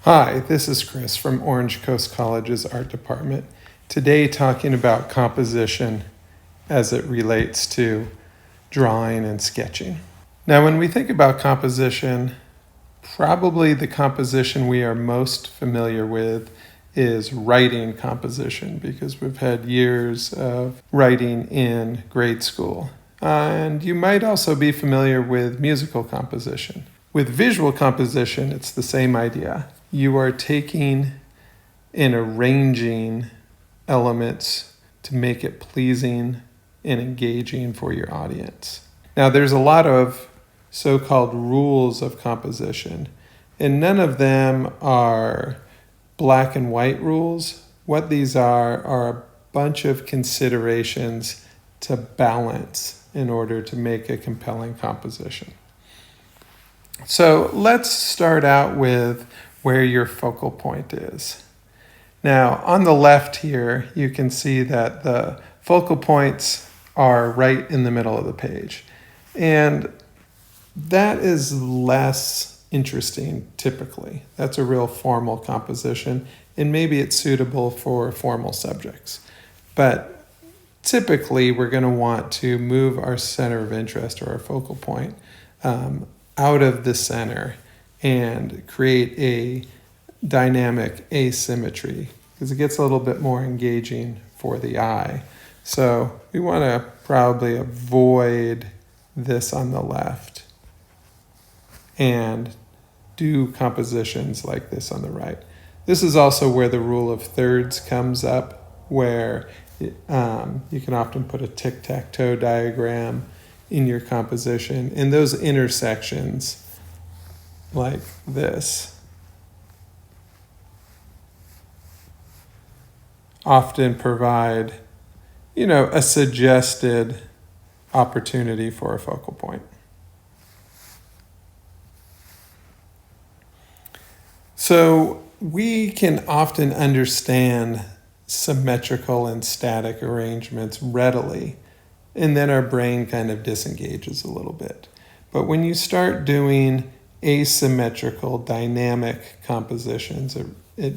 Hi, this is Chris from Orange Coast College's art department. Today talking about composition as it relates to drawing and sketching. Now when we think about composition, probably the composition we are most familiar with is writing composition because we've had years of writing in grade school. And you might also be familiar with musical composition. With visual composition, it's the same idea. You are taking and arranging elements to make it pleasing and engaging for your audience. Now, there's a lot of so-called rules of composition, and none of them are black and white rules. What these are a bunch of considerations to balance in order to make a compelling composition. So let's start out with where your focal point is. Now, on the left here, you can see that the focal points are right in the middle of the page. And that is less interesting typically. That's a real formal composition, and maybe it's suitable for formal subjects. But typically, we're going to want to move our center of interest or our focal point out of the center and create a dynamic asymmetry because it gets a little bit more engaging for the eye. So we want to probably avoid this on the left and do compositions like this on the right. This is also where the rule of thirds comes up, where you can often put a tic-tac-toe diagram in your composition, and those intersections like this often provide, a suggested opportunity for a focal point. So we can often understand symmetrical and static arrangements readily, and then our brain kind of disengages a little bit. But when you start doing asymmetrical, dynamic compositions, it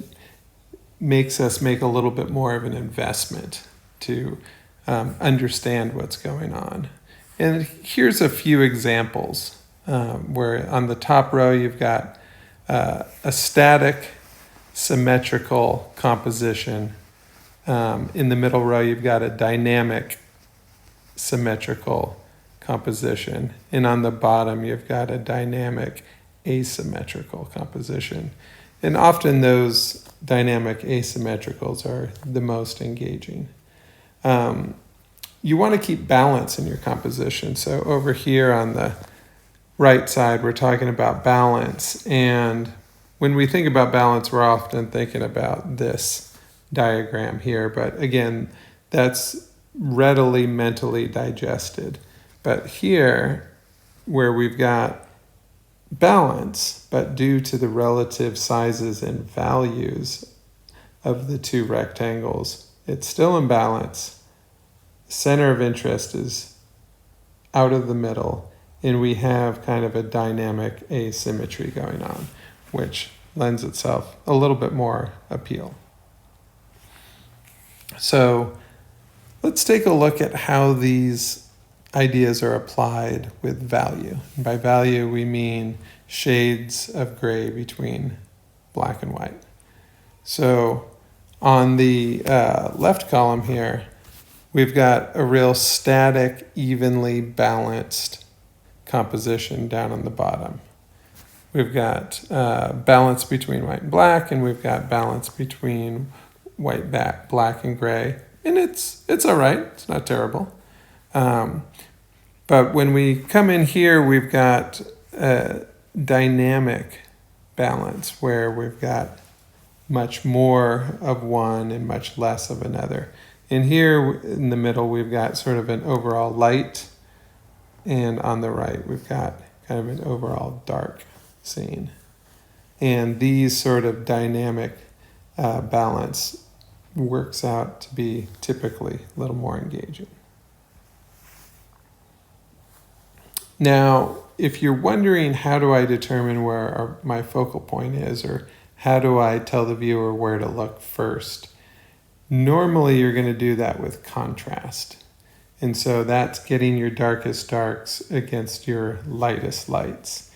makes us make a little bit more of an investment to understand what's going on. And here's a few examples where on the top row you've got a static, symmetrical composition. In the middle row you've got a dynamic, symmetrical composition, and on the bottom you've got a dynamic asymmetrical composition. And often those dynamic asymmetricals are the most engaging. You want to keep balance in your composition. So over here on the right side we're talking about balance, and when we think about balance we're often thinking about this diagram here, but again that's readily mentally digested. But here, where we've got balance, but due to the relative sizes and values of the two rectangles, it's still in balance. Center of interest is out of the middle, and we have kind of a dynamic asymmetry going on, which lends itself a little bit more appeal. So let's take a look at how these ideas are applied with value. And by value, we mean shades of gray between black and white. So on the left column here, we've got a real static, evenly balanced composition down on the bottom. We've got balance between white and black, and we've got balance between white, black, and gray. And it's all right. It's not terrible. But when we come in here, we've got a dynamic balance where we've got much more of one and much less of another. And here in the middle, we've got sort of an overall light, and on the right, we've got kind of an overall dark scene. And these sort of dynamic balance works out to be typically a little more engaging. Now, if you're wondering how do I determine where my focal point is, or how do I tell the viewer where to look first? Normally, you're going to do that with contrast. And so that's getting your darkest darks against your lightest lights.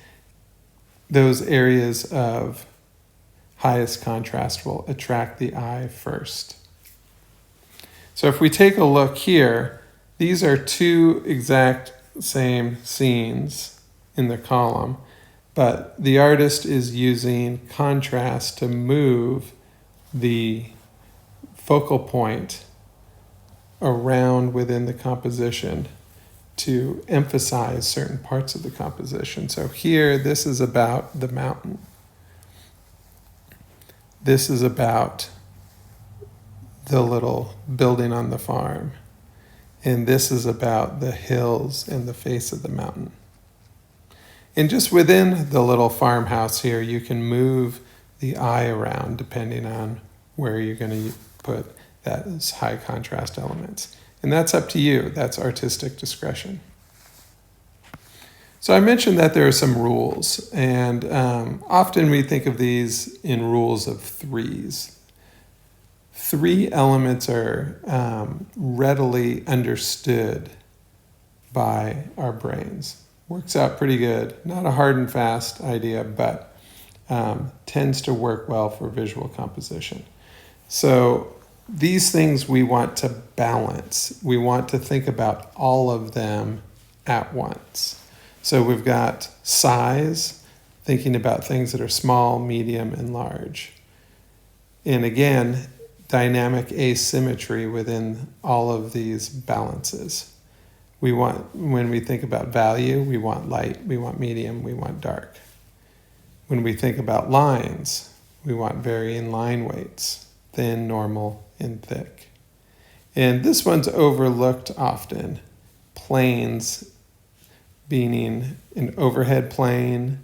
Those areas of highest contrast will attract the eye first. So if we take a look here, these are two exact same scenes in the column, but the artist is using contrast to move the focal point around within the composition to emphasize certain parts of the composition. So here, this is about the mountain. This is about the little building on the farm. And this is about the hills and the face of the mountain. And just within the little farmhouse here, you can move the eye around depending on where you're going to put those high contrast elements. And that's up to you. That's artistic discretion. So I mentioned that there are some rules, and often we think of these in rules of threes. 3 elements are readily understood by our brains. Works out pretty good. Not a hard and fast idea, but tends to work well for visual composition. So these things we want to balance. We want to think about all of them at once. So we've got size, thinking about things that are small, medium, and large. And again, dynamic asymmetry within all of these balances. We want, when we think about value, we want light, we want medium, we want dark. When we think about lines, we want varying line weights, thin, normal, and thick. And this one's overlooked often. Planes, meaning an overhead plane,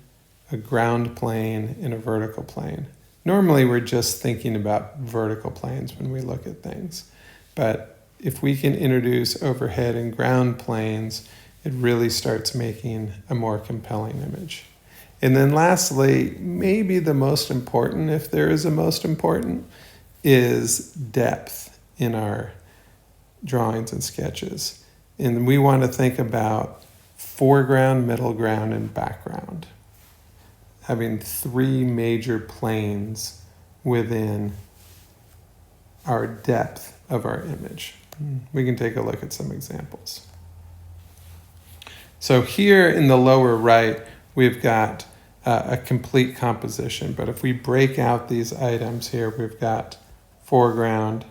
a ground plane, and a vertical plane. Normally, we're just thinking about vertical planes when we look at things. But if we can introduce overhead and ground planes, it really starts making a more compelling image. And then lastly, maybe the most important, if there is a most important, is depth in our drawings and sketches. And we want to think about foreground, middle ground, and background. Having 3 major planes within our depth of our image. We can take a look at some examples. So here in the lower right, we've got a complete composition. But if we break out these items here, we've got foreground,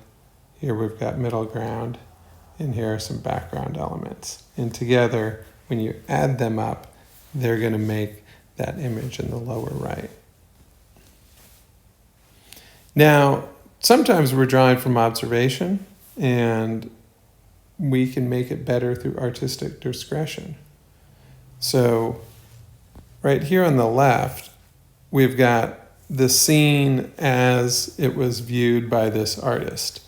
here we've got middle ground, and here are some background elements. And together, when you add them up, they're going to make that image in the lower right. Now, sometimes we're drawing from observation, and we can make it better through artistic discretion. So right here on the left, we've got the scene as it was viewed by this artist.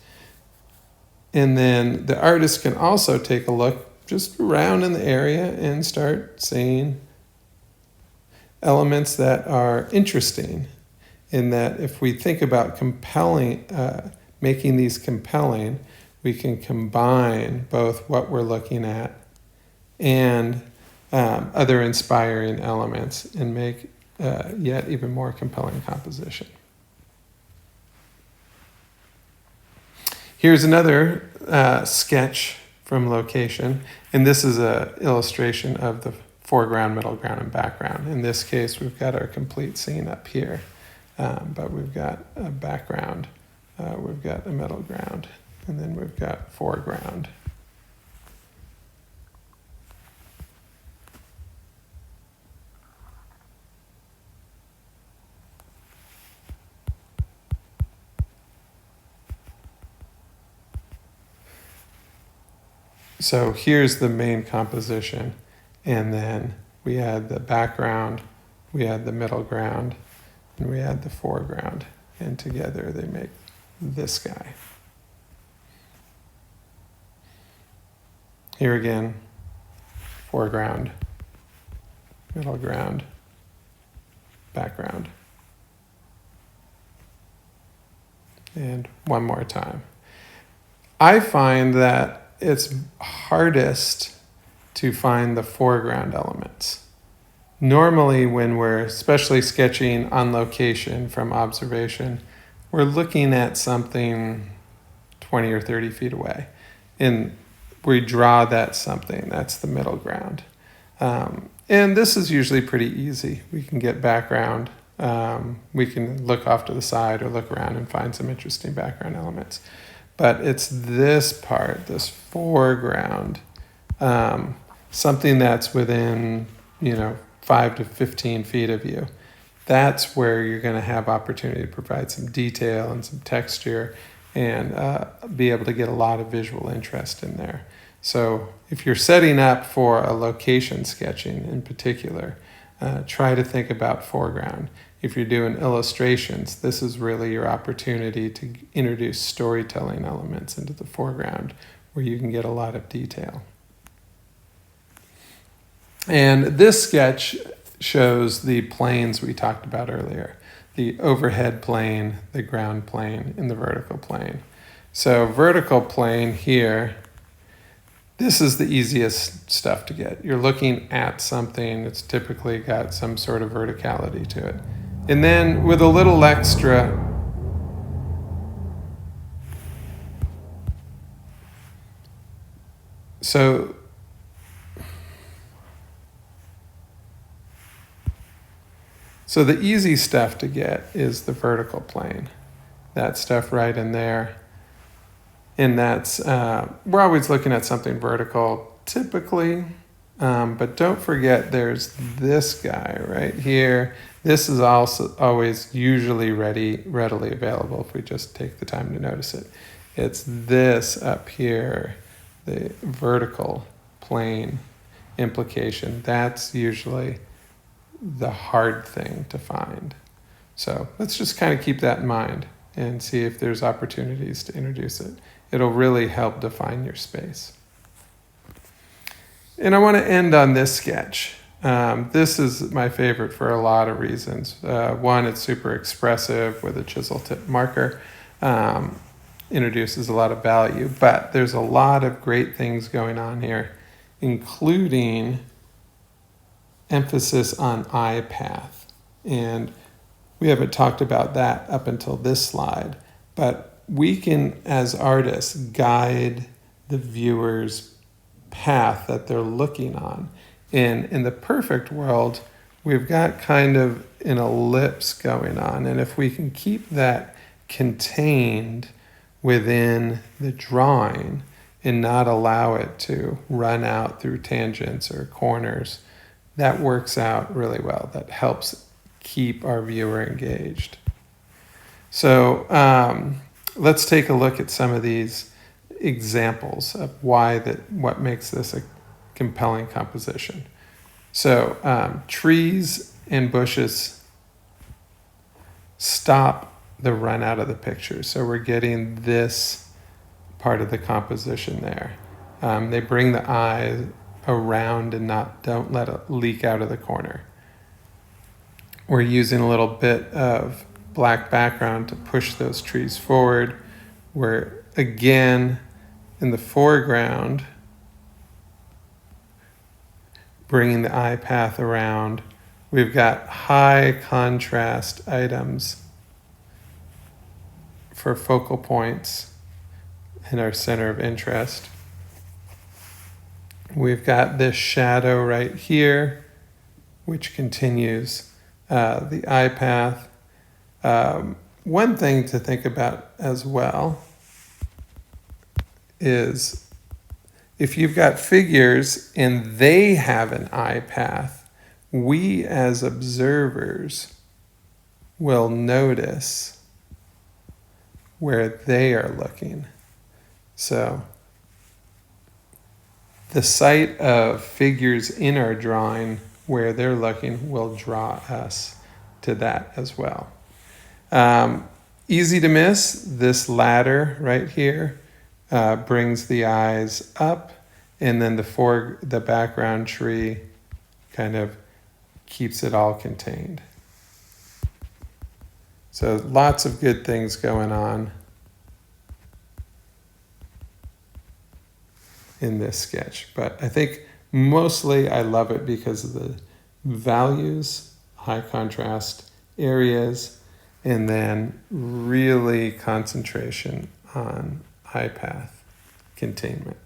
And then the artist can also take a look just around in the area and start seeing elements that are interesting, in that if we think about compelling, making these compelling, we can combine both what we're looking at and other inspiring elements and make yet even more compelling composition. Here's another sketch from location, and this is an illustration of the foreground, middle ground, and background. In this case, we've got our complete scene up here, but we've got a background, we've got a middle ground, and then we've got foreground. So here's the main composition, and then we add the background, we add the middle ground, and we add the foreground, and together they make this guy. Here again, foreground, middle ground, background. And one more time. I find that it's hardest to find the foreground elements. Normally, when we're especially sketching on location from observation, we're looking at something 20 or 30 feet away. And we draw that something, that's the middle ground. And this is usually pretty easy. We can get background. We can look off to the side or look around and find some interesting background elements. But it's this part, this foreground, something that's within, 5 to 15 feet of you. That's where you're going to have opportunity to provide some detail and some texture and be able to get a lot of visual interest in there. So if you're setting up for a location sketching in particular, try to think about foreground. If you're doing illustrations, this is really your opportunity to introduce storytelling elements into the foreground where you can get a lot of detail. And this sketch shows the planes we talked about earlier, the overhead plane, the ground plane, and the vertical plane. So vertical plane here, this is the easiest stuff to get. You're looking at something that's typically got some sort of verticality to it. And then with a little extra, so the easy stuff to get is the vertical plane. That stuff right in there. And that's, we're always looking at something vertical typically, but don't forget there's this guy right here. This is also always usually readily available if we just take the time to notice it. It's this up here, the vertical plane implication. That's usually the hard thing to find. So let's just kind of keep that in mind and see if there's opportunities to introduce it. It'll really help define your space. And I want to end on this sketch. This is my favorite for a lot of reasons. One, it's super expressive with a chisel tip marker. Introduces a lot of value, but there's a lot of great things going on here, including emphasis on eye path. And we haven't talked about that up until this slide, but we can, as artists, guide the viewer's path that they're looking on. And in the perfect world, we've got kind of an ellipse going on. And if we can keep that contained within the drawing and not allow it to run out through tangents or corners, that works out really well. That helps keep our viewer engaged. So let's take a look at some of these examples of what makes this a compelling composition. So trees and bushes stop the run out of the picture. So we're getting this part of the composition there. They bring the eye around and don't let it leak out of the corner. We're using a little bit of black background to push those trees forward. We're again in the foreground bringing the eye path around. We've got high contrast items for focal points in our center of interest. We've got this shadow right here, which continues the eye path. One thing to think about as well is if you've got figures and they have an eye path, we as observers will notice where they are looking. So the sight of figures in our drawing where they're looking will draw us to that as well. Easy to miss, this ladder right here brings the eyes up, and then the background tree kind of keeps it all contained. So lots of good things going on in this sketch. But I think mostly I love it because of the values, high contrast areas, and then really concentration on high path containment.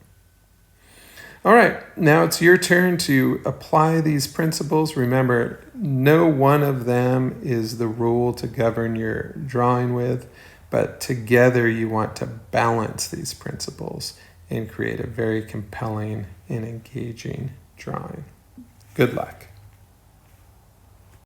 All right, now it's your turn to apply these principles. Remember, no one of them is the rule to govern your drawing with, but together you want to balance these principles and create a very compelling and engaging drawing. Good luck.